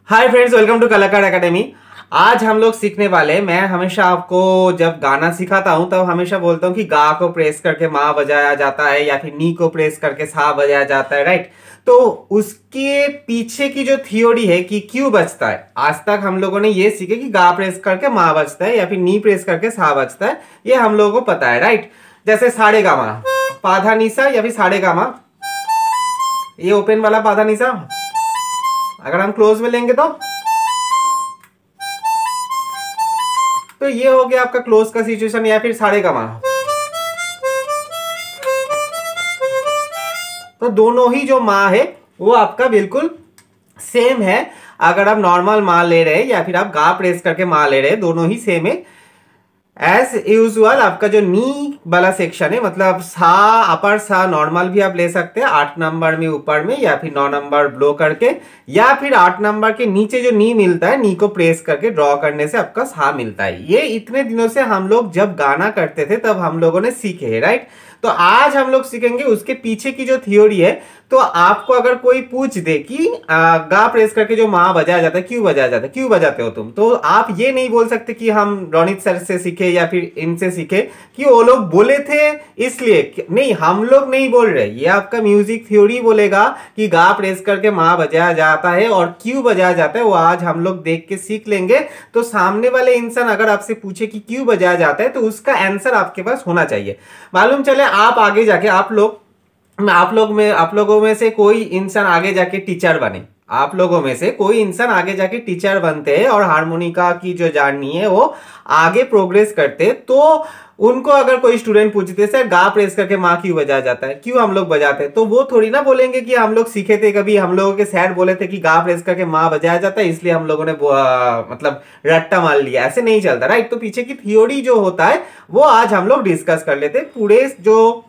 Hi friends, welcome to कलाकार academy. आज हम लोग सीखने वाले, मैं हमेशा आपको जब गाना सिखाता हूं तब हमेशा बोलता हूं कि गा को प्रेस करके माँ बजाया जाता है या फिर नी को प्रेस करके सा बजाया जाता है, राइट। तो उसके पीछे की जो थियोरी है कि क्यों बजता है, आज तक हम लोगों ने ये सीखे कि गा प्रेस करके माँ बजता है या फिर नी प्रेस करके सा बजता है, ये हम लोगों को पता है, राइट। जैसे सारे गामा, पाधा निसा या फिर सारे गामा, ये ओपन वाला पाधा निसा, अगर हम क्लोज में लेंगे तो ये हो गया आपका क्लोज का सिचुएशन। या फिर सारे गामा, तो दोनों ही जो माँ है वो आपका बिल्कुल सेम है। अगर आप नॉर्मल माँ ले रहे हैं या फिर आप गा प्रेस करके माँ ले रहे हैं, दोनों ही सेम है। एज यूजुअल आपका जो नी वाला सेक्शन है, मतलब सा अपर सा नॉर्मल भी आप ले सकते हैं 8 नंबर में ऊपर में, या फिर 9 नंबर ब्लो करके, या फिर 8 नंबर के नीचे जो नी मिलता है, नी को प्रेस करके ड्रॉ करने से आपका सा मिलता है। ये इतने दिनों से हम लोग जब गाना करते थे तब हम लोगों ने सीखे है, राइट। तो आज हम लोग सीखेंगे उसके पीछे की जो थियोरी है। तो आपको अगर कोई पूछ दे कि गा प्रेस करके जो माँ बजाया जाता है, क्यों बजाया जाता है, क्यों बजाते हो तुम, तो आप ये नहीं बोल सकते कि हम रोनित सर से सीखे या फिर इनसे सीखे कि वो लोग बोले थे इसलिए। नहीं, हम लोग नहीं बोल रहे, ये आपका म्यूजिक थ्योरी बोलेगा कि गा प्रेस करके माँ बजाया जाता है और क्यों बजाया जाता है, वो आज हम लोग देख के सीख लेंगे। तो सामने वाले इंसान अगर आपसे पूछे कि क्यों बजाया जाता है तो उसका आंसर आपके पास होना चाहिए। मालूम चले आप आगे जाके आप लोगों में से कोई इंसान आगे जाके टीचर बने, आप लोगों में से कोई इंसान आगे जाके टीचर बनते हैं और हारमोनिका की जो जर्नी है वो आगे प्रोग्रेस करते, तो उनको अगर कोई स्टूडेंट पूछते सर गा प्रेस करके माँ क्यों बजाया जाता है, क्यों हम लोग बजाते हैं, तो वो थोड़ी ना बोलेंगे कि हम लोग सीखे थे कभी, हम लोगों के सर बोले थे कि गा प्रेस करके माँ बजाया जाता है इसलिए हम लोगों ने मतलब रट्टा मार लिया। ऐसे नहीं चलता, राइट। तो पीछे की थियोरी जो होता है वो आज हम लोग डिस्कस कर लेते। पूरे जो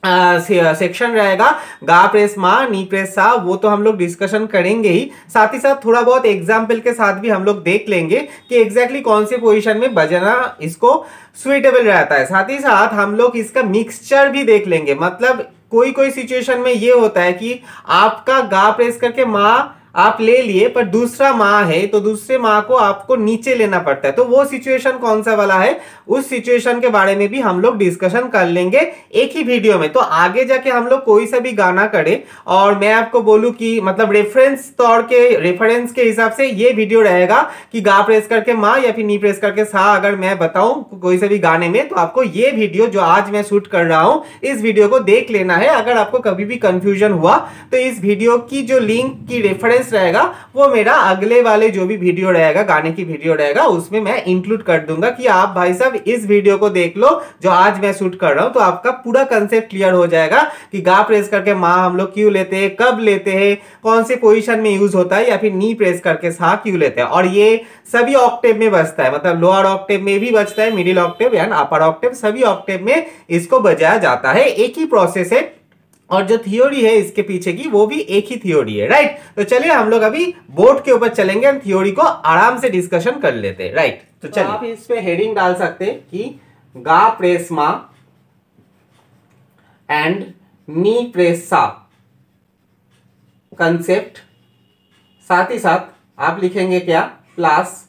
सेक्शन रहेगा गा प्रेस मा नी प्रेस सा, वो तो हम लोग डिस्कशन करेंगे ही, साथ ही साथ थोड़ा बहुत एग्जाम्पल के साथ भी हम लोग देख लेंगे कि एग्जैक्टली कौन से पोजीशन में बजाना इसको सुइटेबल रहता है। साथ ही साथ हम लोग इसका मिक्सचर भी देख लेंगे, मतलब कोई कोई सिचुएशन में ये होता है कि आपका गा प्रेस करके माँ आप ले लिए पर दूसरा माँ है तो दूसरे माँ को आपको नीचे लेना पड़ता है, तो वो सिचुएशन कौन सा वाला है, उस सिचुएशन के बारे में भी हम लोग डिस्कशन कर लेंगे एक ही वीडियो में। तो आगे जाके हम लोग कोई सा भी गाना करें और मैं आपको बोलूं कि मतलब रेफरेंस के हिसाब से ये वीडियो रहेगा कि गा प्रेस करके माँ या फिर नी प्रेस करके सा, अगर मैं बताऊं कोई से भी गाने में तो आपको ये वीडियो जो आज मैं शूट कर रहा हूं इस वीडियो को देख लेना है। अगर आपको कभी भी कंफ्यूजन हुआ तो इस वीडियो की जो लिंक की रेफरेंस रहेगा वो मेरा अगले वाले जो भी वीडियो रहेगा, गाने की वीडियो रहेगा, उसमें मैं इंक्लूड कर दूंगा कि आप भाई साहब इस वीडियो को देख लो जो आज मैं शूट कर रहा हूं, तो आपका पूरा कंसेप्ट क्लियर हो जाएगा कि गा प्रेस करके माँ हम लोग क्यों लेते हैं, कब लेते हैं, कौन से पोजीशन में यूज होता है, या फिर नी प्रेस करके सा क्यों लेते हैं। और ये सभी ऑक्टेव में बजता है, मतलब लोअर ऑक्टेव में भी बजता है, मिडिल ऑक्टेव या अपर ऑक्टेव, सभी ऑक्टेव में इसको बजाया जाता है। एक ही प्रोसेस है और जो थियोरी है इसके पीछे की वो भी एक ही थियोरी है, राइट। तो चलिए हम लोग अभी बोर्ड के ऊपर चलेंगे और थियोरी को आराम से डिस्कशन कर लेते हैं, राइट। तो चलिए आप इस पे हेडिंग डाल सकते हैं कि गा प्रेस मा एंड नी प्रेस सा कंसेप्ट, साथ ही साथ आप लिखेंगे क्या, प्लस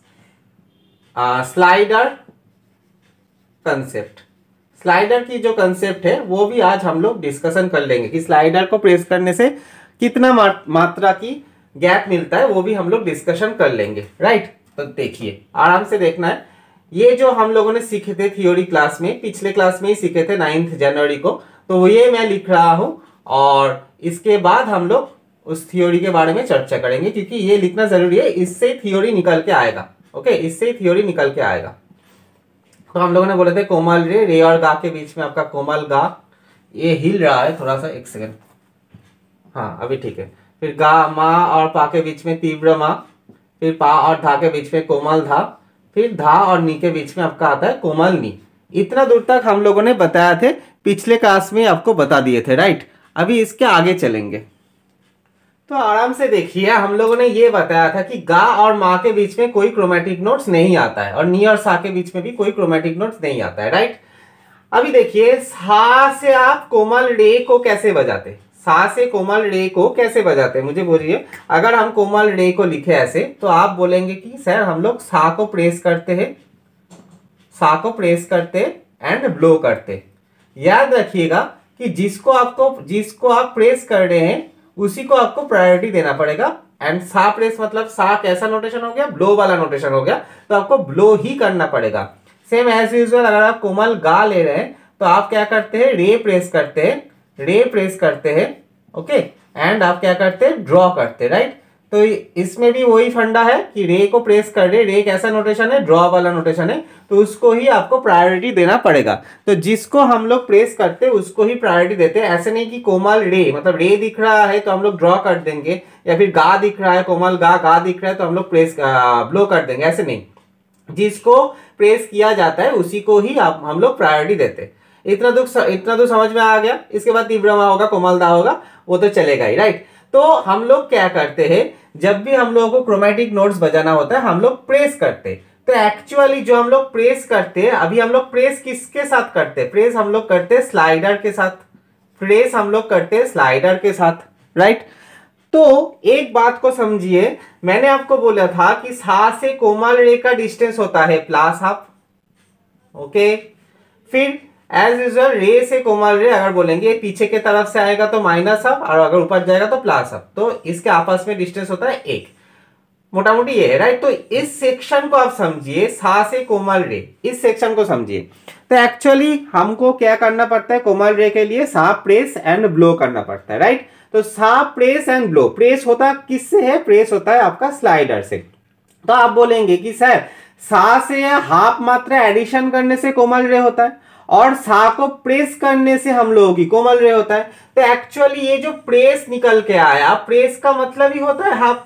स्लाइडर कंसेप्ट। स्लाइडर की जो कंसेप्ट है वो भी आज हम लोग डिस्कशन कर लेंगे कि स्लाइडर को प्रेस करने से कितना मात्रा की गैप मिलता है, वो भी हम लोग डिस्कशन कर लेंगे, राइट। तो देखिए आराम से देखना है, ये जो हम लोगों ने सीखे थे थियोरी क्लास में, पिछले क्लास में ही सीखे थे 9 जनवरी को, तो ये मैं लिख रहा हूं और इसके बाद हम लोग उस थियोरी के बारे में चर्चा करेंगे क्योंकि ये लिखना जरूरी है, इससे थियोरी निकल के आएगा। ओके, इससे थियोरी निकल के आएगा। तो हम लोगों ने बोले थे कोमल रे और गा के बीच में आपका कोमल गा, ये हिल रहा है थोड़ा सा, एक सेकेंड, हाँ अभी ठीक है। फिर गा माँ और पा के बीच में तीव्र माँ, फिर पा और धा के बीच में कोमल धा, फिर धा और नी के बीच में आपका आता है कोमल नी। इतना दूर तक हम लोगों ने बताया थे, पिछले क्लास में आपको बता दिए थे, राइट। अभी इसके आगे चलेंगे तो आराम से देखिए, हम लोगों ने ये बताया था कि गा और मा के बीच में कोई क्रोमेटिक नोट्स नहीं आता है और नी और सा के बीच में भी कोई क्रोमेटिक नोट्स नहीं आता है, राइट। अभी देखिए सा से आप कोमल रे को कैसे बजाते, सा से कोमल रे को कैसे बजाते हैं मुझे बोलिए। अगर हम कोमल रे को लिखे ऐसे तो आप बोलेंगे कि सर हम लोग सा को प्रेस करते हैं, सा को प्रेस करते एंड ब्लो करते। याद रखिएगा कि जिसको आप प्रेस कर रहे हैं उसी को आपको प्रायोरिटी देना पड़ेगा। एंड सा प्रेस मतलब सा कैसा नोटेशन हो गया, ब्लो वाला नोटेशन हो गया, तो आपको ब्लो ही करना पड़ेगा। सेम एज यूजुअल अगर आप कोमल गा ले रहे हैं तो आप क्या करते हैं, रे प्रेस करते हैं, रे प्रेस करते हैं, ओके, एंड आप क्या करते हैं, ड्रॉ करते हैं, राइट। तो इसमें भी वही फंडा है कि रे को प्रेस कर रहे, रे कैसा नोटेशन है, ड्रॉ वाला नोटेशन है, तो उसको ही आपको प्रायोरिटी देना पड़ेगा। तो जिसको हम लोग प्रेस करते हैं उसको ही प्रायोरिटी देते हैं। ऐसे नहीं कि कोमल रे मतलब रे दिख रहा है तो हम लोग ड्रॉ कर देंगे, या फिर गा दिख रहा है, कोमल गा दिख रहा है तो हम लोग प्रेस ब्लो कर देंगे, ऐसे नहीं। जिसको प्रेस किया जाता है उसी को ही हम लोग प्रायोरिटी देते हैं। इतना तो समझ में आ गया। इसके बाद तीव्रमा होगा, कोमलदा होगा, वो तो चलेगा ही, राइट। तो हम लोग क्या करते हैं, जब भी हम लोगों को क्रोमेटिक नोट्स बजाना होता है हम लोग प्रेस करते हैं। तो एक्चुअली जो हम लोग प्रेस करते हैं, अभी हम लोग प्रेस किसके साथ करते हैं, प्रेस हम लोग करते हैं स्लाइडर के साथ, प्रेस हम लोग करते हैं स्लाइडर के साथ, राइट। तो एक बात को समझिए, मैंने आपको बोला था कि सा से कोमल रे का डिस्टेंस होता है प्लस हाफ, ओके। फिर एज यूजुअल रे से कोमल रे अगर बोलेंगे पीछे के तरफ से आएगा तो माइनस हाफ, और अगर ऊपर जाएगा तो प्लस हाफ, तो इसके आपस में डिस्टेंस होता है 1, मोटा मोटी ये है, राइट। तो इस सेक्शन को आप समझिए, सा से कोमल रे, इस सेक्शन को समझिए। तो एक्चुअली हमको क्या करना पड़ता है, कोमल रे के लिए सा प्रेस एंड ब्लो करना पड़ता है, राइट। तो सा प्रेस एंड ब्लो, प्रेस होता है किससे है, प्रेस होता है आपका स्लाइडर से। तो आप बोलेंगे कि सर सा से हाफ मात्रा एडिशन करने से कोमल रे होता है और सा को प्रेस करने से हम लोगों की कोमल रे होता है। तो एक्चुअली ये जो प्रेस निकल के आया, प्रेस का मतलब ही होता है हाफ।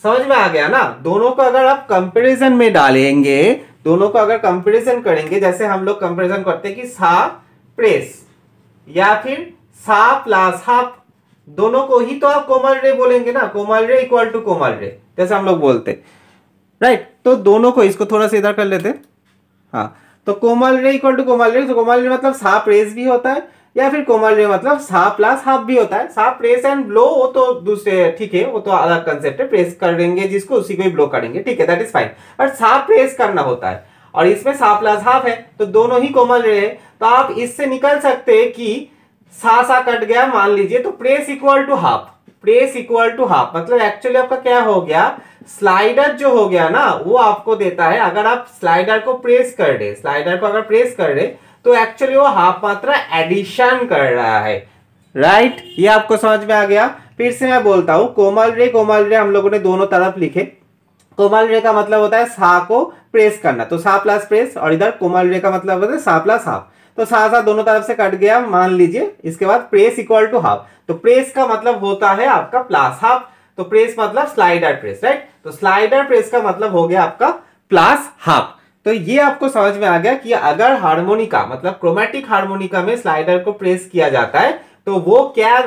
समझ में आ गया ना। दोनों को अगर आप कंपैरिजन में डालेंगे, दोनों को अगर कंपैरिजन करेंगे, जैसे हम लोग कंपैरिजन करते हैं कि सा प्रेस या फिर सा प्लस हाफ, दोनों को ही तो आप कोमल रे बोलेंगे ना, कोमल रे इक्वल टू कोमल रे, जैसे हम लोग बोलते, राइट। तो दोनों को, इसको थोड़ा सा इधर कर लेते, हाँ। तो कोमल रे इक्वल टू कोमल रे, तो कोमल रे मतलब सा प्रेस भी होता है, या फिर कोमल रे मतलब सा प्लस हाफ भी होता है। सा प्रेस एंड ब्लो वो तो दूसरे, ठीक है, वो तो अलग कंसेप्ट है, प्रेस करेंगे जिसको उसी को ही ब्लो करेंगे, ठीक है, दैट इज फाइन। बट सा प्रेस करना होता है और इसमें सा प्लस हाफ है, तो दोनों ही कोमल रे है। तो आप इससे निकल सकते हैं कि सा कट गया मान लीजिए, तो press equal to half, press equal to half, मतलब एक्चुअली आपका क्या हो गया, स्लाइडर जो हो गया ना वो आपको देता है। अगर आप स्लाइडर को प्रेस कर रहे, स्लाइडर को अगर प्रेस कर रहे तो एक्चुअली वो हाफ मात्रा एडिशन कर रहा है, राइट। ये आपको समझ में आ गया। फिर से मैं बोलता हूं, कोमल रे हम लोगों ने दोनों तरफ लिखे। कोमल रे का मतलब होता है सा को प्रेस करना, तो सा प्लस प्रेस, और इधर कोमल रे का मतलब होता है सा प्लस हाफ। तो सा दोनों तरफ से कट गया मान लीजिए। इसके बाद प्रेस इक्वल टू हाफ, तो प्रेस का मतलब होता है आपका प्लस हाफ, तो प्रेस मतलब स्लाइडर प्रेस, राइट। तो स्लाइडर प्रेस का मतलब हो गया आपका प्लस हाफ। तो ये आपको समझ में आ गया कि अगर हार्मोनिका मतलब क्रोमेटिक हार्मोनिका में स्लाइडर को प्रेस किया जाता है तो वो क्या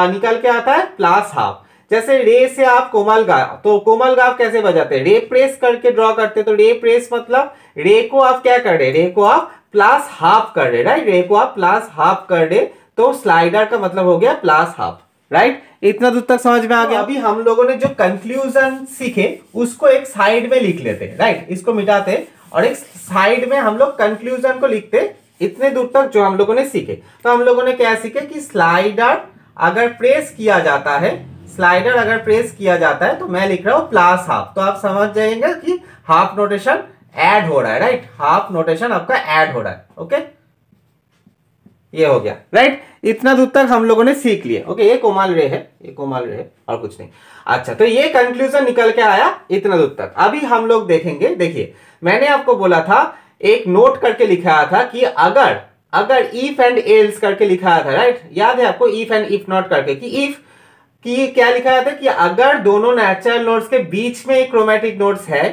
निकल के आता है, प्लस हाफ। जैसे रे से आप कोमल गा, तो कोमल गा आप कैसे बजाते हैं, रे प्रेस करके ड्रॉ करते, तो रे प्रेस मतलब रे को आप क्या कर रहे, रे को आप प्लस हाफ कर रहे, राइट। रे को आप प्लस हाफ कर रहे, तो स्लाइडर का मतलब हो गया प्लस हाफ, राइट। इतना दूर तक समझ में आ गया। अभी हम लोगों ने जो कंक्लूजन सीखे उसको एक साइड में लिख लेते हैं, राइट। इसको मिटाते और एक साइड में हम लोग कंक्लूजन को लिखते। इतने दूर तक जो हम लोगों ने सीखे, तो हम लोगों ने क्या सीखे कि स्लाइडर अगर प्रेस किया जाता है, स्लाइडर अगर प्रेस किया जाता है, तो मैं लिख रहा हूं प्लस हाफ। तो आप समझ जाएंगे कि हाफ नोटेशन ऐड हो रहा है, राइट। हाफ नोटेशन आपका ऐड हो रहा है, ओके। ये हो गया, राइट। इतना दूर तक हम लोगों ने सीख लिए, ओके। ये कोमल रे है, ये कोमल रे है और कुछ नहीं। अच्छा, तो ये कंक्लूजन निकल के आया इतना दूर तक। अभी हम लोग देखेंगे, देखिए मैंने आपको बोला था, एक नोट करके लिखाया था कि अगर इफ एंड एल्स करके लिखाया था, राइट। याद है आपको, इफ एंड इफ नॉट करके, कि इफ की क्या लिखाया था कि अगर दोनों नेचुरल नोट्स के बीच में एक क्रोमेटिक नोट्स है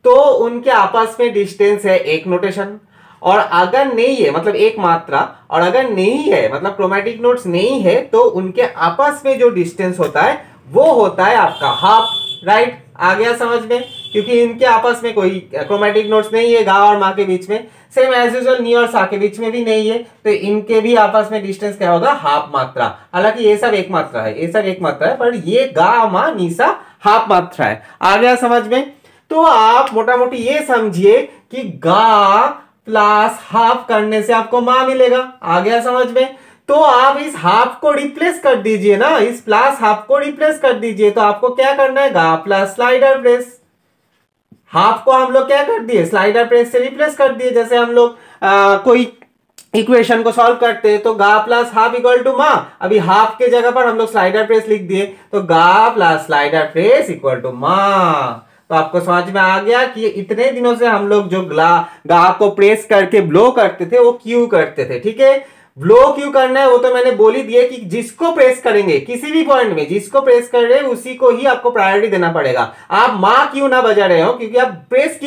तो उनके आपस में डिस्टेंस है एक नोटेशन, और अगर नहीं है मतलब एक मात्रा, और अगर नहीं है मतलब क्रोमेटिक नोट्स नहीं है तो उनके आपस में जो डिस्टेंस होता है वो होता है आपका हाफ, राइट। आ गया समझ में, क्योंकि इनके आपस में कोई क्रोमेटिक नोट्स नहीं है गा और मा के बीच में, सेम एज यूजुअल नी और सा के बीच में भी नहीं है, तो इनके भी आपस में डिस्टेंस क्या होगा, हाफ मात्रा। हालांकि ये सब एक मात्रा है, ये सब एक मात्रा है, पर ये गा मा नी सा हाफ मात्रा है। आ गया समझ में। तो आप मोटा मोटी ये समझिए कि गा प्लस हाफ करने से आपको मा मिलेगा। आ गया समझ में। तो आप इस हाफ को रिप्लेस कर दीजिए ना, इस प्लस हाफ को रिप्लेस कर दीजिए। तो आपको क्या करना है, गा प्लस स्लाइडर प्रेस, हाफ को हम लोग क्या कर दिए, स्लाइडर प्रेस से रिप्लेस कर दिए। जैसे हम लोग कोई इक्वेशन को सॉल्व करते हैं तो गा प्लस हाफ इक्वल टू मा, अभी हाफ के जगह पर हम लोग स्लाइडर प्रेस लिख दिए, तो गा plus slider press equal to मा। तो आपको समझ में आ गया कि इतने दिनों से हम लोग जो गा को प्रेस करके ब्लो करते थे वो क्यों करते थे। ठीक है, ब्लो क्यों करना है वो तो मैंने बोल ही दिया कि जिसको प्रेस करेंगे किसी भी पॉइंट में, जिसको प्रेस कर रहे हैं उसी को ही आपको प्रायोरिटी देना पड़ेगा। आप माँ क्यों ना बजा रहे हो, क्योंकि आप प्रेस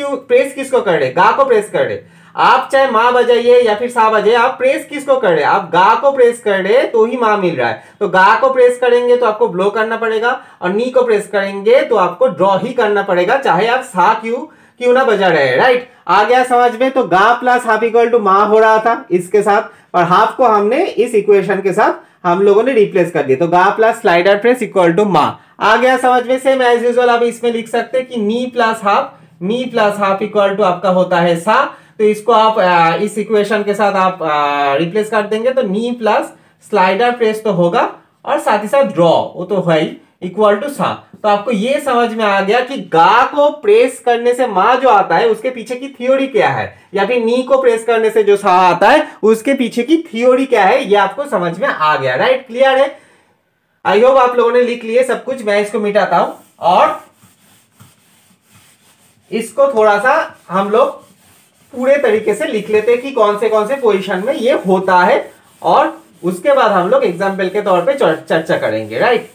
किसको कर रहे, गा को प्रेस कर रहे। आप चाहे माँ बजाइए या फिर सा बजाइए, आप प्रेस किसको कर रहे, आप गा को प्रेस कर रहे तो ही माँ मिल रहा है। तो गा को प्रेस करेंगे तो आपको ब्लो करना पड़ेगा, और नी को प्रेस करेंगे तो आपको ड्रॉ ही करना पड़ेगा, चाहे आप सा क्यों ना बजा रहे हैं। राइट, आ गया समझ में। तो गा प्लस हाफ इक्वल टू माँ हो रहा था इसके साथ, और हाफ को हमने इस इक्वेशन के साथ हम लोगों ने रिप्लेस कर दिया, तो गा plus slider press equal to माँ। आ गया समझ में। सेम एज यूजुअल आप इसमें लिख सकते हैं कि नी प्लस हाफ इक्वल टू आपका होता है सा, तो इसको आप इस इक्वेशन के साथ आप रिप्लेस कर देंगे, तो नी प्लस स्लाइडर प्रेस तो होगा और साथ ही साथ ड्रॉ वो तो है ही इक्वल टू सा। तो आपको ये समझ में आ गया कि गा को प्रेस करने से मा जो आता है उसके पीछे की थ्योरी क्या है, या फिर नी को प्रेस करने से जो सा आता है उसके पीछे की थ्योरी क्या है, ये आपको समझ में आ गया। राइट, क्लियर है। आई होप आप लोगों ने लिख लिए सब कुछ। मैं इसको मिटाता हूं और इसको थोड़ा सा हम लोग पूरे तरीके से लिख लेते हैं कि कौन से पोजीशन में ये होता है, और उसके बाद हम लोग एग्जाम्पल के तौर पे चर्चा करेंगे। राइट,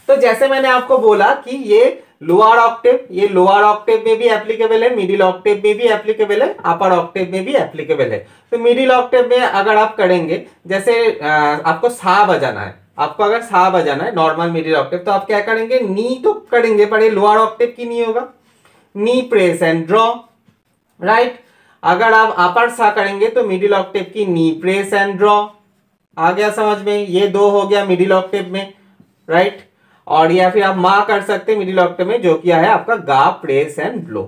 तो जैसे मैंने आपको बोला कि ये लोअर ऑक्टेव, ये लोअर ऑक्टेव में भी एप्लीकेबल है, मिडिल ऑक्टेव में भी एप्लीकेबल है, अपर ऑक्टेव में भी एप्लीकेबल है। तो मिडिल ऑक्टेव में अगर आप करेंगे, जैसे आपको सा बजाना है, आपको अगर सा बजाना है नॉर्मल मिडिल ऑक्टेव, तो आप क्या करेंगे, नी तो करेंगे, पर ये लोअर ऑक्टेव की नहीं होगा, नी प्रेस एंड ड्रॉ। राइट, अगर आप अपर सा करेंगे तो मिडिल ऑक्टेव की नी प्रेस एंड ड्रॉ। आ गया समझ में, ये दो हो गया मिडिल ऑक्टेव में। राइट, और या फिर आप मा कर सकते हैं मिडिल ऑक्टेव में, जो किया है आपका गा प्रेस एंड ब्लो,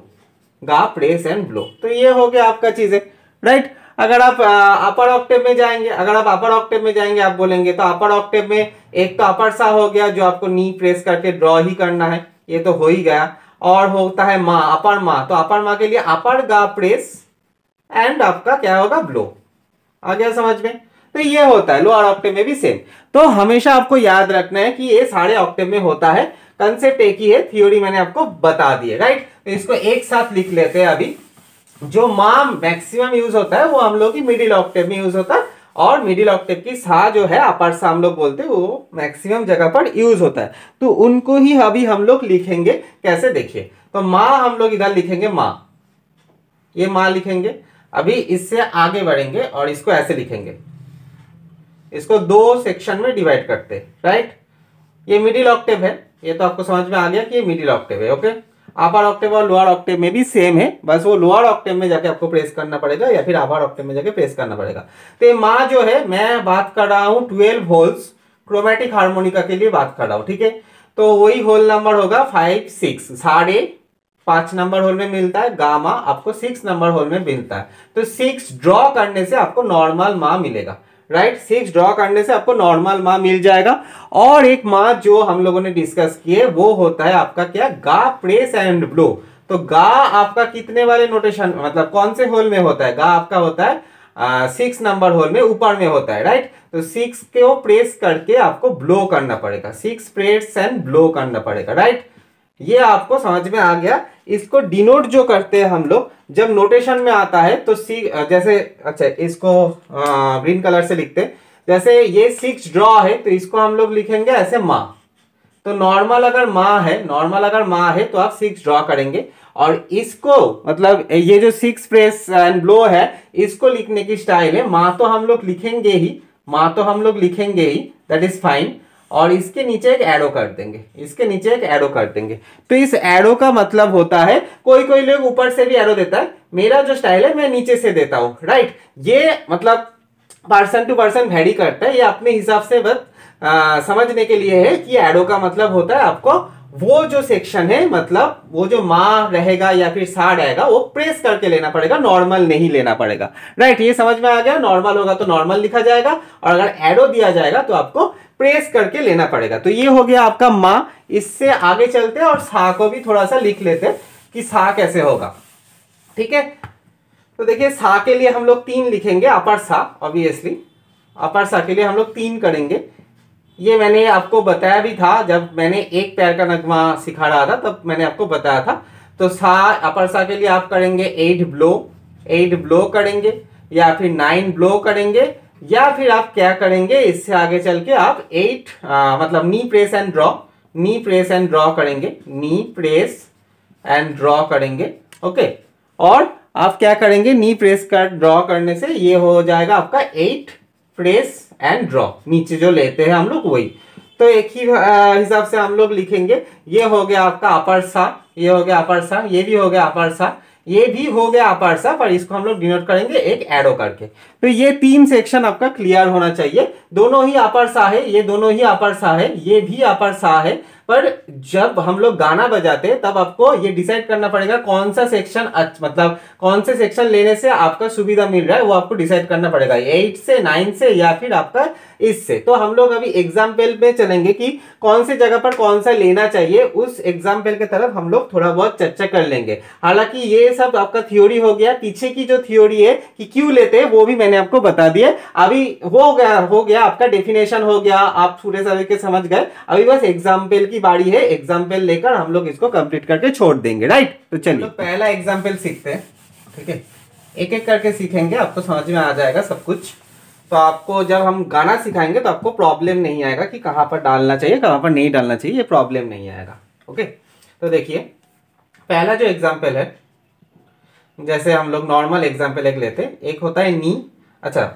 गा प्रेस एंड ब्लो। तो ये हो गया आपका चीजें। राइट, अगर आप अपर ऑक्टेव में जाएंगे, आप बोलेंगे तो अपर ऑक्टेव में एक तो अपर सा हो गया जो आपको नी प्रेस करके ड्रॉ ही करना है, ये तो हो ही गया, और होता है मा, अपर मा, तो अपर मा के लिए अपर गा प्रेस एंड आपका क्या होगा, ब्लो। आ गया समझ में। तो ये होता है लोअर ऑक्टेव में भी सेम। तो हमेशा आपको याद रखना है कि ये सारे ऑक्टेव में होता है, कंसेप्ट एक ही है, थ्योरी मैंने आपको बता दी है। राइट, तो इसको एक साथ लिख लेते हैं। अभी जो मा मैक्सिमम यूज होता है वो हम लोग की मिडिल ऑक्टेव में यूज होता है, और मिडिल ऑक्टेव की सा जो है अपर सा हम लोग बोलते हैं, वो मैक्सिमम जगह पर यूज होता है। तो उनको ही अभी हम लोग लिखेंगे कैसे, देखिए। तो मा हम लोग इधर लिखेंगे मा, ये मा लिखेंगे। अभी इससे आगे बढ़ेंगे और इसको ऐसे लिखेंगे, इसको दो सेक्शन में डिवाइड करते हैं। राइट, ये मिडिल ऑक्टेव है, ये तो आपको समझ में आ गया कि ये मिडिल ऑक्टेव है। ओके, अपर ऑक्टेव और लोअर ऑक्टेव में भी सेम है, बस वो लोअर ऑक्टेव में जाके आपको प्रेस करना पड़ेगा या फिर अपर ऑक्टेव में जाके प्रेस करना पड़ेगा। तो ये मा जो है, मैं बात कर रहा हूं 12 होल्स क्रोमेटिक हार्मोनिका के लिए बात कर रहा हूं। ठीक है, तो वही होल नंबर होगा 5, 6, 5.5 नंबर होल में मिलता है, गामा आपको 6 नंबर होल में मिलता है। तो 6 ड्रॉ करने से आपको नॉर्मल मा मिलेगा। राइट, 6 ड्रॉ करने से आपको नॉर्मल मा मिल जाएगा। और एक मा जो हम लोगों ने डिस्कस किए वो होता है आपका क्या, गा प्रेस एंड ब्लो। तो गा आपका कितने वाले नोटेशन, मतलब कौन से होल में होता है, गा आपका होता है 6 नंबर होल में ऊपर में होता है। राइट, तो 6 को प्रेस करके आपको ब्लो करना पड़ेगा, 6 प्रेस एंड ब्लो करना पड़ेगा। राइट, ये आपको समझ में आ गया। इसको डिनोट जो करते हैं हम लोग, जब नोटेशन में आता है तो सी, जैसे अच्छा इसको ग्रीन कलर से लिखते हैं, जैसे ये 6 ड्रॉ है तो इसको हम लोग लिखेंगे ऐसे मा। तो नॉर्मल अगर मा है तो आप 6 ड्रॉ करेंगे, और इसको मतलब ये जो 6 प्रेस एंड ब्लो है, इसको लिखने की स्टाइल है मा तो हम लोग लिखेंगे ही, दैट इज फाइन। और इसके नीचे एक एरो कर देंगे, इसके नीचे एक एरो कर देंगे। तो इस एरो का मतलब होता है, कोई कोई लोग ऊपर से भी एरो देता है, मेरा जो स्टाइल है मैं नीचे से देता हूं, राइट। ये मतलब पर्सन टू पर्सन वेरी करता है, ये अपने हिसाब से बस समझने के लिए है कि एरो का मतलब होता है आपको वो जो सेक्शन है, मतलब वो जो माँ रहेगा या फिर सा रहेगा वो प्रेस करके लेना पड़ेगा, नॉर्मल नहीं लेना पड़ेगा, राइट। ये समझ में आ गया, नॉर्मल होगा तो नॉर्मल लिखा जाएगा और अगर एरो दिया जाएगा तो आपको प्रेस करके लेना पड़ेगा। तो ये हो गया आपका माँ। इससे आगे चलते हैं और सा को भी थोड़ा सा लिख लेते हैं कि सा कैसे होगा, ठीक है। तो देखिए सा के लिए हम लोग 3 लिखेंगे, अपर सा, ऑब्वियसली अपर सा के लिए हम लोग 3 करेंगे। ये मैंने आपको बताया भी था जब मैंने एक पैर का नगमा सिखा रहा था, तब मैंने आपको बताया था। तो सा, अपर सा के लिए आप करेंगे 8 ब्लो, 8 ब्लो करेंगे या फिर 9 ब्लो करेंगे, या फिर आप क्या करेंगे इससे आगे चल के आप 8 मतलब knee press and draw, knee press and draw करेंगे, नी प्रेस एंड ड्रॉ करेंगे, ओके। और आप क्या करेंगे, नी प्रेस कर ड्रॉ करने से ये हो जाएगा आपका 8 प्रेस एंड ड्रॉ, नीचे जो लेते हैं हम लोग वही। तो एक ही हिसाब से हम लोग लिखेंगे। ये हो गया आपका अपर सा, ये हो गया अपर सा, ये भी हो गया अपर सा, ये भी हो गया अपर सा, पर इसको हम लोग डिनोट करेंगे एक एरो करके। तो ये 3 सेक्शन आपका क्लियर होना चाहिए। दोनों ही अपर सा है, ये दोनों ही अपर सा है, ये भी अपर सा है, पर जब हम लोग गाना बजाते हैं तब आपको ये डिसाइड करना पड़ेगा कौन सा सेक्शन, मतलब कौन से सेक्शन लेने से आपका सुविधा मिल रहा है, वो आपको डिसाइड करना पड़ेगा, 8 से 9 से या फिर आपका इससे। तो हम लोग अभी एग्जाम्पल में चलेंगे कि कौन सी जगह पर कौन सा लेना चाहिए, उस एग्जाम्पल के तरफ हम लोग थोड़ा बहुत चर्चा कर लेंगे। हालांकि ये सब आपका थ्योरी हो गया, पीछे की जो थ्योरी है कि क्यों लेते हैं वो भी मैंने आपको बता दिया। अभी हो गया आपका डेफिनेशन हो गया, आप पूरे सभी के समझ गए। अभी बस एग्जाम्पल की बारी है, एग्जाम्पल लेकर हम लोग इसको कंप्लीट करके छोड़ देंगे, राइट। तो चलिए पहला एग्जाम्पल सीखते हैं, ठीक है। एक एक करके सीखेंगे, आपको समझ में आ जाएगा सब कुछ। तो आपको जब हम गाना सिखाएंगे तो आपको प्रॉब्लम नहीं आएगा कि कहाँ पर डालना चाहिए कहाँ पर नहीं डालना चाहिए, ये प्रॉब्लम नहीं आएगा, ओके। तो देखिए पहला जो एग्जाम्पल है, जैसे हम लोग नॉर्मल एग्जाम्पल एक लेते हैं, एक होता है नी। अच्छा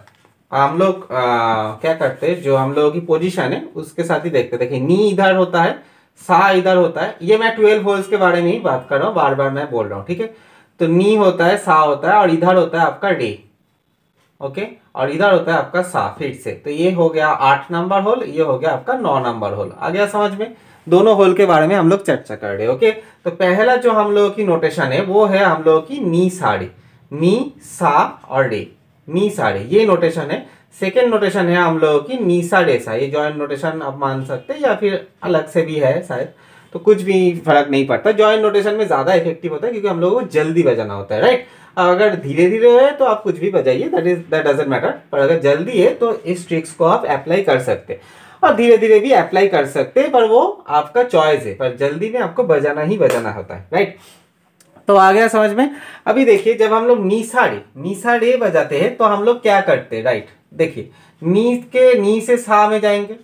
हम लोग क्या करते हैं, जो हम लोगों की पोजीशन है उसके साथ ही देखते हैं। देखिए नी इधर होता है, सा इधर होता है, ये मैं 12 होल्स के बारे में ही बात कर रहा हूँ, बार बार मैं बोल रहा हूँ, ठीक है। तो नी होता है, सा होता है और इधर होता है आपका डे, ओके, और इधर होता है आपका सा फिर से। तो ये हो गया 8 नंबर होल, ये हो गया आपका 9 नंबर होल। आ गया समझ में? दोनों होल के बारे में हम लोग चर्चा कर रहे हैं, ओके। तो पहला जो हम लोगों की नोटेशन है वो है हम लोगों की नी साड़ी, नी सा और डे, नी साड़ी, ये नोटेशन है। सेकेंड नोटेशन है हम लोगों की नी सा डे सा, ये जॉइंट नोटेशन आप मान सकते हैं या फिर अलग से भी है शायद, तो कुछ भी फर्क नहीं पड़ता। जॉइंट नोटेशन में ज्यादा इफेक्टिव होता है क्योंकि हम लोगों को जल्दी बजाना होता है, राइट। अगर धीरे धीरे है तो आप कुछ भी बजाइए, दैट डजंट मैटर, पर अगर जल्दी है तो इस ट्रिक्स को आप अप्लाई कर सकते हैं और धीरे धीरे भी अप्लाई कर सकते हैं, पर वो आपका चॉइस है, पर जल्दी में आपको बजाना ही बजाना होता है, राइट। तो आ गया समझ में? अभी देखिए जब हम लोग नीसा डे बजाते हैं तो हम लोग क्या करते हैं, राइट। देखिए नी से सा में जाएंगे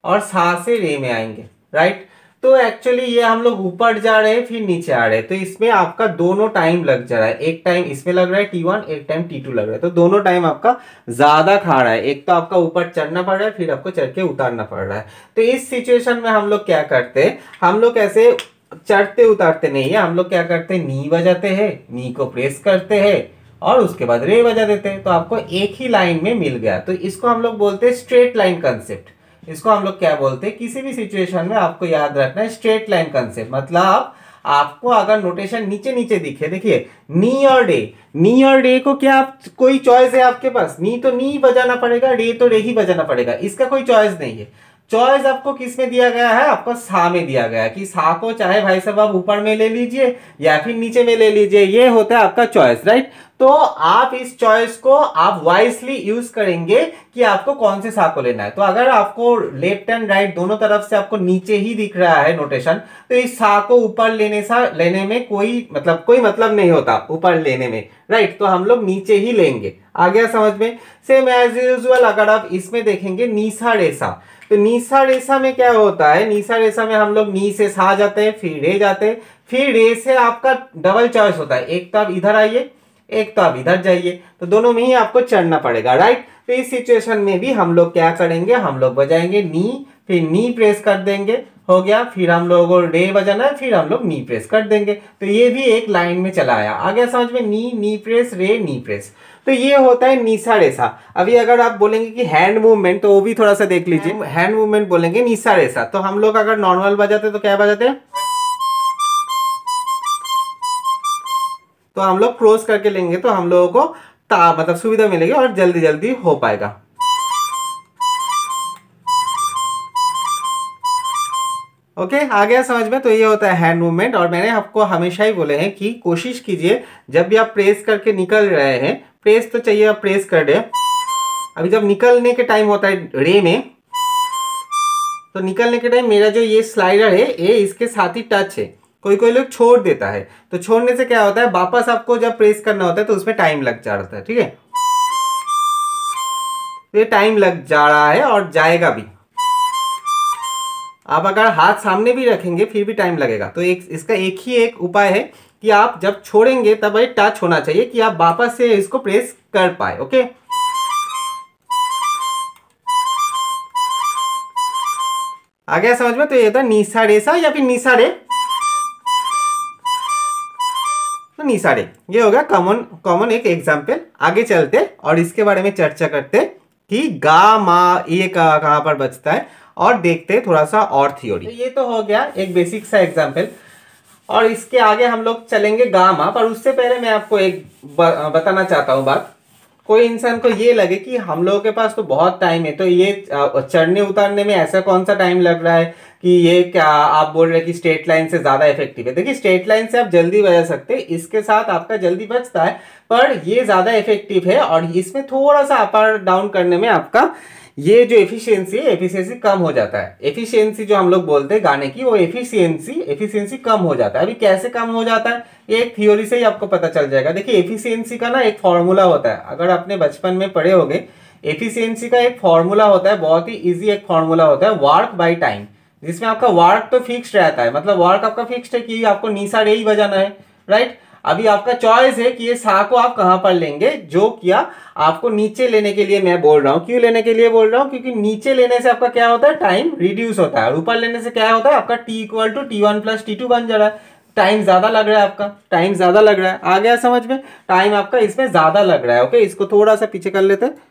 और सा से रे में आएंगे, राइट। तो एक्चुअली ये हम लोग ऊपर जा रहे हैं फिर नीचे आ रहे हैं, तो इसमें आपका दोनों टाइम लग जा रहा है। एक टाइम इसमें लग रहा है T1, एक टाइम T2 लग रहा है, तो दोनों टाइम आपका ज्यादा खा रहा है। एक तो आपका ऊपर चढ़ना पड़ रहा है, फिर आपको चढ़ के उतारना पड़ रहा है। तो इस सिचुएशन में हम लोग क्या करते हैं, हम लोग ऐसे चढ़ते उतारते नहीं है, हम लोग क्या करते हैं, नी बजाते हैं, नी को प्रेस करते हैं और उसके बाद रे बजा देते हैं, तो आपको एक ही लाइन में मिल गया। तो इसको हम लोग बोलते हैं स्ट्रेट लाइन कंसेप्ट। इसको हम लोग क्या बोलते हैं, किसी भी सिचुएशन में आपको याद रखना है स्ट्रेट लाइन कंसेप्ट। मतलब आपको अगर नोटेशन नीचे नीचे दिखे, देखिए नी और डे को क्या आप कोई चॉइस है आपके पास, नी तो नी बजाना पड़ेगा, डे तो डे ही बजाना पड़ेगा, इसका कोई चॉइस नहीं है। चॉइस आपको किस में दिया गया है, आपको सा में दिया गया है कि सा को चाहे भाई साहब आप ऊपर में ले लीजिए या फिर नीचे में ले लीजिए, ये होता है आपका चॉइस, राइट। तो आप इस चॉइस को आप वाइसली यूज करेंगे कि आपको कौन से सा को लेना है। तो अगर आपको लेफ्ट एंड राइट दोनों तरफ से आपको नीचे ही दिख रहा है नोटेशन, तो इस सा को ऊपर लेने में कोई मतलब नहीं होता ऊपर लेने में, राइट। तो हम लोग नीचे ही लेंगे। आ गया समझ में? सेम एज यूजुअल अगर आप इसमें देखेंगे नीसा रेसा, तो नीसा रेसा में क्या होता है, नीसा रेसा में हम लोग नी से सा जाते हैं, फिर रे जाते हैं, फिर रे से आपका डबल चॉइस होता है, एक तो आप इधर आइए, एक तो आप इधर जाइए, तो दोनों में ही आपको चढ़ना पड़ेगा, राइट। तो इस सिचुएशन में भी हम लोग क्या करेंगे, हम लोग बजाएंगे नी फिर नी प्रेस कर देंगे, हो गया। फिर हम लोगों को रे बजाना है, फिर हम लोग नी प्रेस कर देंगे। तो ये भी एक लाइन में चला आया। आ गया समझ में? नी प्रेस, रे, नी प्रेस। तो ये होता है निशा रेसा। अभी अगर आप बोलेंगे कि हैंड मूवमेंट, तो वो भी थोड़ा सा देख लीजिए। हैंड मूवमेंट बोलेंगे निशा रेसा, तो हम लोग अगर नॉर्मल बजाते तो क्या बजाते हैं? तो हम लोग क्रॉस करके लेंगे तो हम लोगों को मतलब सुविधा मिलेगी और जल्दी जल्दी हो पाएगा। ओके, आ गया समझ में? तो ये होता है हैंड मूवमेंट। और मैंने आपको हमेशा ही बोले हैं कि कोशिश कीजिए जब भी आप प्रेस करके निकल रहे हैं, प्रेस तो चाहिए, आप प्रेस कर दे। अभी जब निकलने के टाइम होता है रे में, तो निकलने के टाइम मेरा जो ये स्लाइडर है ये इसके साथ ही टच है। कोई कोई लोग छोड़ देता है, तो छोड़ने से क्या होता है, वापस आपको जब प्रेस करना होता है तो उसमें टाइम लग जाता है। ठीक है, तो ये टाइम लग जा रहा है और जाएगा भी। आप अगर हाथ सामने भी रखेंगे फिर भी टाइम लगेगा। तो इसका एक ही एक उपाय है कि आप जब छोड़ेंगे तब ये टच होना चाहिए कि आप वापस से इसको प्रेस कर पाए। ओके, आ गया समझ में? तो ये था निशा रेसा या फिर निशा रे, तो निशा रे। ये हो गया कॉमन एक एग्जाम्पल। आगे चलते और इसके बारे में चर्चा करते कि गा मा ये कहां पर बचता है, और देखते थोड़ा सा और थ्योरी। तो ये तो हो गया एक बेसिक सा एग्जाम्पल, और इसके आगे हम लोग चलेंगे गा मा। पर उससे पहले मैं आपको एक बताना चाहता हूँ बात। कोई इंसान को ये लगे कि हम लोगों के पास तो बहुत टाइम है, तो ये चढ़ने उतारने में ऐसा कौन सा टाइम लग रहा है कि ये क्या आप बोल रहे हैं कि स्ट्रेट लाइन से ज्यादा इफेक्टिव है। देखिए, स्ट्रेट लाइन से आप जल्दी बजा सकते हैं, इसके साथ आपका जल्दी बचता है, पर ये ज्यादा इफेक्टिव है। और इसमें थोड़ा सा अप और डाउन करने में आपका ये जो एफिशिएंसी कम हो जाता है। एफिशिएंसी जो हम लोग बोलते हैं गाने की, वो एफिशिएंसी कम हो जाता है। अभी कैसे कम हो जाता है, ये एक थ्योरी से ही आपको पता चल जाएगा। देखिए, एफिशिएंसी का ना एक फॉर्मूला होता है, अगर आपने बचपन में पढ़े होंगे। एफिशिएंसी का एक फॉर्मूला होता है, बहुत ही इजी एक फॉर्मूला होता है, वर्क बाय टाइम, जिसमें आपका वर्क तो फिक्स्ड रहता है। मतलब वर्क आपका फिक्स्ड है कि आपको निशा रे ही बजाना है, राइट। अभी आपका चॉइस है कि ये सा को आप कहां पर लेंगे। जो किया आपको नीचे लेने के लिए मैं बोल रहा हूं। क्यों लेने के लिए बोल रहा हूं? क्योंकि नीचे लेने से आपका क्या होता है, टाइम रिड्यूस होता है, और ऊपर लेने से क्या होता है, आपका t equal to T1 plus T2 बन जा रहा है। टाइम ज्यादा लग रहा है, आपका टाइम ज्यादा लग रहा है। आ गया समझ में? टाइम आपका इसमें ज्यादा लग रहा है। ओके, इसको थोड़ा सा पीछे कर लेते हैं।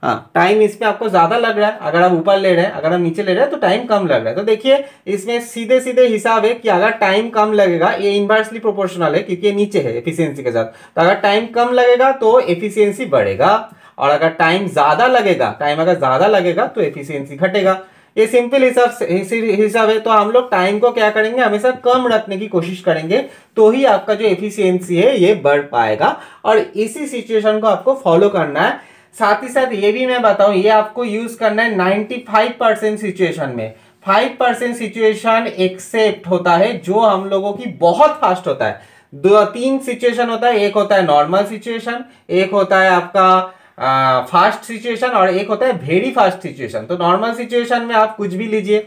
हाँ, टाइम इसमें आपको ज्यादा लग रहा है अगर आप ऊपर ले रहे हैं, अगर आप नीचे ले रहे हैं तो टाइम कम लग रहा है। तो देखिए, इसमें सीधे सीधे हिसाब है कि अगर टाइम कम लगेगा, ये इनवर्सली प्रोपोर्शनल है क्योंकि ये नीचे है एफिशिएंसी के साथ, तो अगर टाइम कम लगेगा तो एफिशिएंसी बढ़ेगा, और अगर टाइम ज्यादा लगेगा तो एफिशिएंसी घटेगा। ये सिंपल हिसाब है। तो हम लोग टाइम को क्या करेंगे, हमेशा कम रखने की कोशिश करेंगे, तो ही आपका जो एफिशिएंसी है ये बढ़ पाएगा। और इसी सिचुएशन को आपको फॉलो करना है। साथ ही साथ ये भी मैं बताऊं, ये आपको यूज करना है 95% सिचुएशन में। 5% सिचुएशन एक्सेप्ट होता है जो हम लोगों की बहुत फास्ट होता है। 2-3 सिचुएशन होता है, एक होता है नॉर्मल सिचुएशन, एक होता है आपका फास्ट सिचुएशन, और एक होता है वेरी फास्ट सिचुएशन। तो नॉर्मल सिचुएशन में आप कुछ भी लीजिए,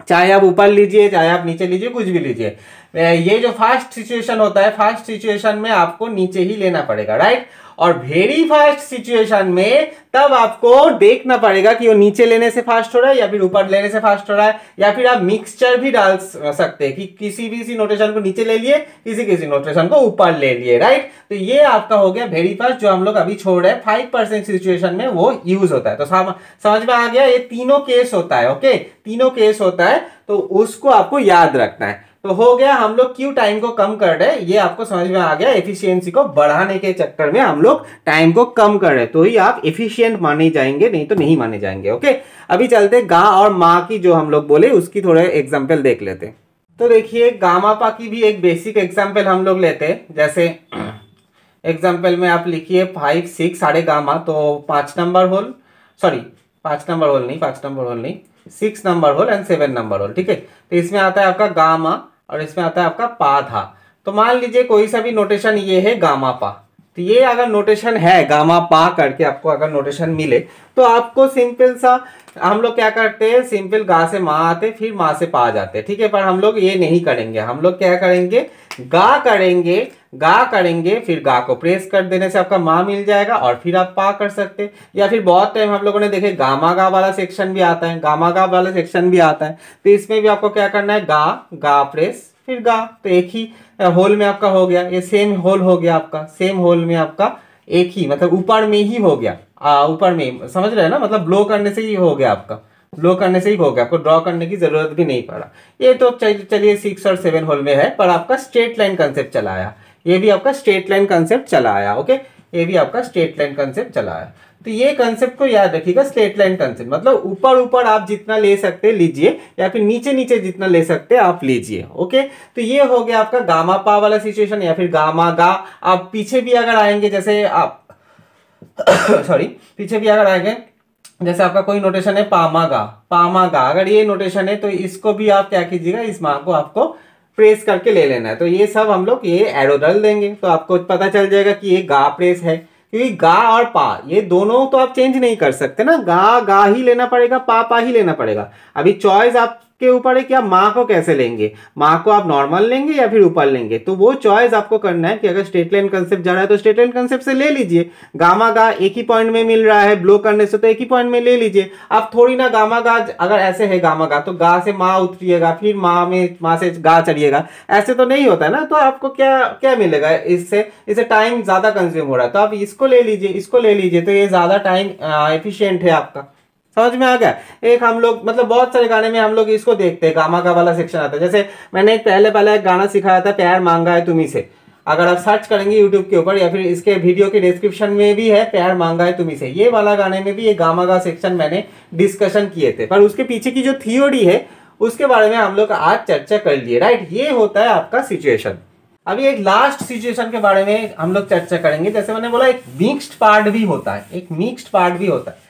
चाहे आप ऊपर लीजिए चाहे आप नीचे लीजिए, कुछ भी लीजिए। ये जो फास्ट सिचुएशन होता है, फास्ट सिचुएशन में आपको नीचे ही लेना पड़ेगा, राइट। और वेरी फास्ट सिचुएशन में तब आपको देखना पड़ेगा कि वो नीचे लेने से फास्ट हो रहा है या फिर ऊपर लेने से फास्ट हो रहा है, या फिर आप मिक्सचर भी डाल सकते हैं कि किसी नोटेशन को नीचे ले लिए, किसी नोटेशन को ऊपर ले लिए, राइट। तो ये आपका हो गया वेरी फास्ट, जो हम लोग अभी छोड़ रहे हैं। 5% सिचुएशन में वो यूज होता है। तो समझ में आ गया, ये तीनों केस होता है। ओके, तीनों केस होता है, तो उसको आपको याद रखना है। तो हो गया, हम लोग क्यों टाइम को कम कर रहे हैं ये आपको समझ में आ गया। एफिशिएंसी को बढ़ाने के चक्कर में हम लोग टाइम को कम कर रहे हैं, तो ही आप एफिशिएंट माने जाएंगे, नहीं तो नहीं माने जाएंगे। ओके, अभी चलते गा और माँ की जो हम लोग बोले उसकी थोड़े एग्जाम्पल देख लेते हैं। तो देखिए, गामा पा की भी एक बेसिक एग्जाम्पल हम लोग लेते हैं। जैसे एग्जाम्पल में आप लिखिए 5 6 साढ़े गामा, तो 5 number hole, sorry 5 number hole नहीं, 6 number hole and 7 number hole. ठीक है, तो इसमें आता है आपका गामा और इसमें आता है आपका पा धा। तो मान लीजिए कोई सा भी नोटेशन ये है गामा पा, तो ये अगर नोटेशन है गामा पा करके आपको अगर नोटेशन मिले, तो आपको सिंपल सा हम लोग क्या करते हैं, सिंपल गा से माँ आते फिर माँ से पा जाते हैं। ठीक है, पर हम लोग ये नहीं करेंगे। हम लोग क्या करेंगे, गा करेंगे फिर गा को प्रेस कर देने से आपका मा मिल जाएगा और फिर आप पा कर सकते हैं। या फिर बहुत टाइम हम लोगों ने देखे गामा गा वाला सेक्शन भी आता है, गामा गा वाला सेक्शन भी आता है। तो इसमें भी आपको क्या करना है, गा प्रेस फिर गा, तो एक ही होल में आपका हो गया, ये सेम होल हो गया आपका, सेम होल में आपका एक ही मतलब ऊपर में ही हो गया, ऊपर में समझ रहे हैं ना, मतलब ब्लो करने से ही हो गया आपका, ब्लो करने से ही हो गया, आपको ड्रॉ करने की जरूरत भी नहीं पड़ा। ये तो चलिए 6 और 7 होल में है, पर आपका स्ट्रेट लाइन कंसेप्ट चला आया, ये भी आपका स्ट्रेट लाइन कंसेप्ट चला आया। ओके, ये भी आपका स्ट्रेट लाइन कंसेप्ट चला आया। तो ये कंसेप्ट को याद रखिएगा, स्ट्रेट लाइन कंसेप्ट मतलब ऊपर ऊपर आप जितना ले सकते लीजिए, या फिर नीचे नीचे जितना ले सकते आप लीजिए। ओके, तो ये हो गया आपका गामा पा वाला सिचुएशन, या फिर गामा गा। आप पीछे भी अगर आएंगे, जैसे आप सॉरी पीछे भी अगर आएंगे, जैसे आपका कोई नोटेशन है पामा गा, अगर ये नोटेशन है तो इसको भी आप क्या कीजिएगा, इस मा को आपको प्रेस करके ले लेना है। तो ये सब हम लोग ये एरो डाल देंगे तो आपको पता चल जाएगा कि ये गा प्रेस है, क्योंकि गा और पा ये दोनों तो आप चेंज नहीं कर सकते ना, गा ही लेना पड़ेगा, पा ही लेना पड़ेगा। अभी चॉइस आपके ऊपर है कि आप माँ को कैसे लेंगे, माँ को आप नॉर्मल लेंगे या फिर ऊपर लेंगे, तो वो चॉइस आपको करना है कि अगर स्ट्रेट लाइन कंसेप्ट जा रहा है तो स्ट्रेट लाइन कंसेप्ट से ले लीजिए। गामा गा एक ही पॉइंट में मिल रहा है, ब्लो करने से तो एक ही पॉइंट में ले लीजिए। आप थोड़ी ना गामा गा, अगर ऐसे है गामा गा तो गा से माँ उतरिएगा, फिर माँ से गा चढ़िएगा, ऐसे तो नहीं होता है ना। तो आपको क्या मिलेगा इससे टाइम ज्यादा कंज्यूम हो रहा है, तो आप इसको ले लीजिए, तो ये ज्यादा टाइम एफिशिएंट है आपका। समझ में आ गया। एक हम लोग मतलब बहुत सारे गाने में हम लोग इसको देखते हैं, गामा का वाला सेक्शन आता है। जैसे मैंने पहले एक गाना सिखाया था, प्यार मांगा है तुम्ही से, अगर आप सर्च करेंगे यूट्यूब के ऊपर या फिर इसके वीडियो के डिस्क्रिप्शन में भी है, प्यार मांगा है तुम्ही से, ये वाला गाने में भी ये गामा का सेक्शन मैंने डिस्कशन किए थे, पर उसके पीछे की जो थियोरी है उसके बारे में हम लोग आज चर्चा कर लिए। राइट, ये होता है आपका सिचुएशन। अभी एक लास्ट सिचुएशन के बारे में हम लोग चर्चा करेंगे। जैसे मैंने बोला एक मिक्स्ड पार्ट भी होता है,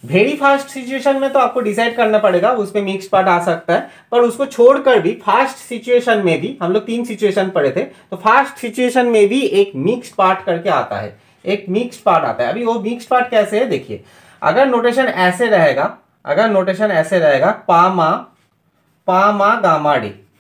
वेरी फास्ट सिचुएशन में तो आपको डिसाइड करना पड़ेगा, उसमें मिक्स्ड पार्ट आ सकता है, पर उसको छोड़कर भी फास्ट सिचुएशन में भी हम लोग 3 सिचुएशन पढ़े थे, तो फास्ट सिचुएशन में भी एक मिक्स्ड पार्ट करके आता है, एक मिक्स्ड पार्ट आता है। अभी वो मिक्स्ड पार्ट कैसे है देखिए, अगर नोटेशन ऐसे रहेगा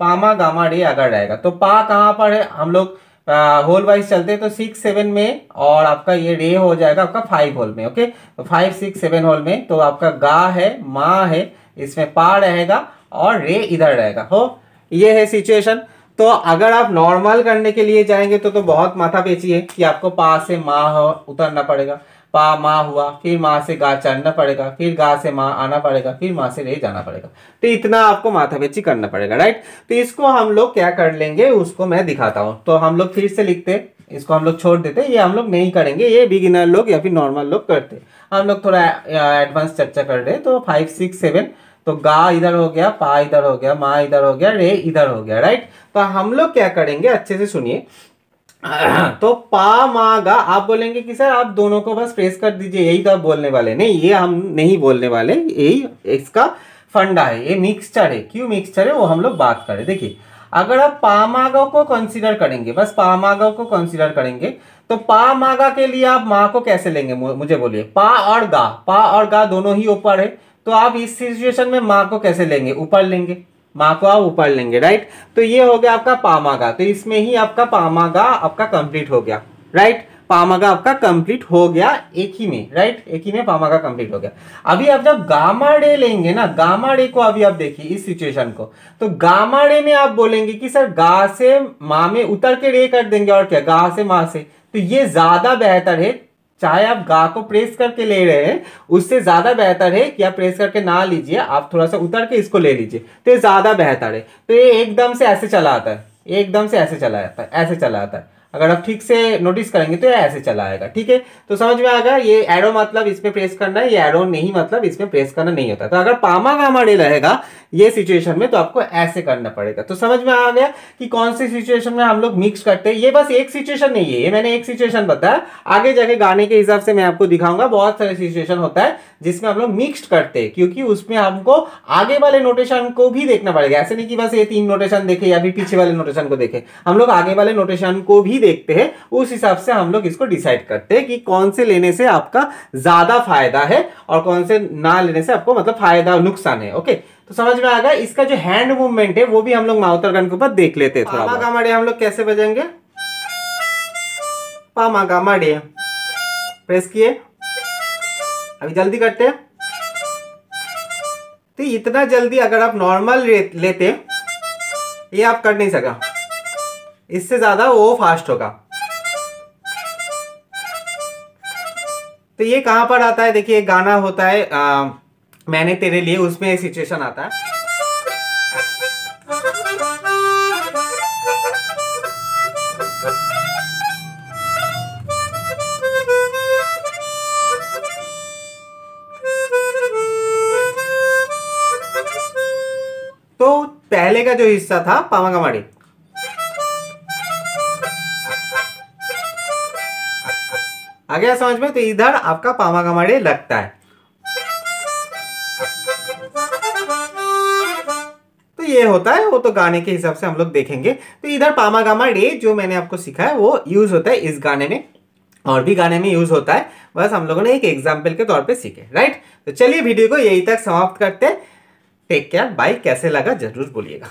पामा गामा डे अगर रहेगा, तो पा कहां पर है, हम लोग होल वाइज चलते हैं तो 6 7 में, और आपका ये रे हो जाएगा आपका 5 होल में। ओके, तो 5 6 7 होल में, तो आपका गा है, मा है, इसमें पा रहेगा और रे इधर रहेगा। हो, ये है सिचुएशन। तो अगर आप नॉर्मल करने के लिए जाएंगे तो बहुत माथा पेची है कि आपको पा से मा उतरना पड़ेगा, पा मा हुआ, फिर मा से गा चढ़ना पड़ेगा, फिर गा से मा आना पड़ेगा, फिर मा से रे जाना पड़ेगा, तो इतना आपको माथापेची करना पड़ेगा। राइट, तो इसको हम लोग क्या कर लेंगे उसको मैं दिखाता हूं। तो हम लोग फिर से लिखते, इसको हम लोग छोड़ देते, ये हम लोग नहीं करेंगे, ये बिगिनर लोग या फिर नॉर्मल लोग करते, हम लोग थोड़ा एडवांस चर्चा कर रहे हैं। तो 5 6 7, तो गा इधर हो गया, पा इधर हो गया, मा इधर हो गया, रे इधर हो गया। राइट, तो हम लोग क्या करेंगे अच्छे से सुनिए। तो पा मा गा आप बोलेंगे कि सर आप दोनों को बस प्रेस कर दीजिए, यही तो आप बोलने वाले, नहीं ये हम नहीं बोलने वाले, यही इसका फंडा है, ये मिक्सचर है। क्यों मिक्सचर है वो हम लोग बात करें। देखिए, अगर आप पा मा गा को कंसीडर करेंगे, बस पा मा गा को कंसीडर करेंगे, तो पा मा गा के लिए आप मा को कैसे लेंगे, मुझे बोलिए। पा और गा दोनों ही ऊपर है, तो आप इस सिचुएशन में मा को कैसे लेंगे, ऊपर लेंगे, माँ को आप ऊपर लेंगे। राइट, तो ये हो गया आपका पामागा, तो इसमें ही आपका पामागा आपका कंप्लीट हो गया। राइट, पामागा आपका कंप्लीट हो गया एक ही में। राइट, एक ही में पामागा कंप्लीट हो गया। अभी आप जब गामा डे लेंगे ना, गामा डे को अभी आप देखिए इस सिचुएशन को, तो गामा डे में आप बोलेंगे कि सर गा से माँ में उतर के रे कर देंगे, और क्या गा से माँ से, तो ये ज्यादा बेहतर है। चाहे आप गा को प्रेस करके ले रहे हैं, उससे ज्यादा बेहतर है कि आप प्रेस करके ना लीजिए, आप थोड़ा सा उतर के इसको ले लीजिए, तो ये ज्यादा बेहतर है। तो ये एकदम से ऐसे चला आता है, एकदम से ऐसे चला आता है, ऐसे चला आता है। अगर आप ठीक से नोटिस करेंगे तो ये ऐसे चला आएगा। ठीक है, तो समझ में आ गया, ये एरो मतलब इसमें प्रेस करना है, ये एरो नहीं मतलब इसमें प्रेस करना नहीं होता। तो अगर पामा गामा डे रहेगा ये सिचुएशन में, तो आपको ऐसे करना पड़ेगा। तो समझ में आ गया कि कौन सी सिचुएशन में हम लोग मिक्स करते हैं। ये बस एक सिचुएशन नहीं है, ये मैंने एक सिचुएशन बताया, आगे जाके गाने के हिसाब से मैं आपको दिखाऊंगा। बहुत सारे सिचुएशन होता है जिसमें हम लोग मिक्स्ड करते हैं, क्योंकि उसमें हमको आगे वाले नोटेशन को भी देखना पड़ेगा। ऐसे नहीं कि बस ये 3 नोटेशन देखे या फिर पीछे वाले नोटेशन को देखे, हम लोग आगे वाले नोटेशन को भी देखते हैं। उस हिसाब से हम लोग इसको डिसाइड करते हैं कि कौन से लेने से आपका ज्यादा फायदा है और कौन से ना लेने से आपको मतलब फायदा नुकसान है। ओके, तो समझ में आ गया। इसका जो हैंड मूवमेंट है वो भी हम लोग माउथ ऑर्गन के ऊपर देख लेते हैं थोड़ा। पामागामाडे हम लोग कैसे बजाएंगे, पामागामाडे प्रेस किए, अभी जल्दी करते हैं। तो इतना जल्दी अगर आप नॉर्मल लेते ये आप कर नहीं सका, इससे ज्यादा वो फास्ट होगा। तो ये कहां पर आता है, देखिए गाना होता है मैंने तेरे लिए, उसमें ये सिचुएशन आता है। तो पहले का जो हिस्सा था पामागामाडे, आ गया समझ में। तो इधर आपका पामागामाडे लगता है। तो ये होता है, वो तो गाने के हिसाब से हम लोग देखेंगे। तो इधर पामागामाडे जो मैंने आपको सिखाया है वो यूज होता है इस गाने में, और भी गाने में यूज होता है, बस हम लोगों ने एक एग्जाम्पल के तौर पे सीखे, राइट। तो चलिए वीडियो को यही तक समाप्त करते हैं। Take care, bye. कैसे लगा जरूर बोलिएगा।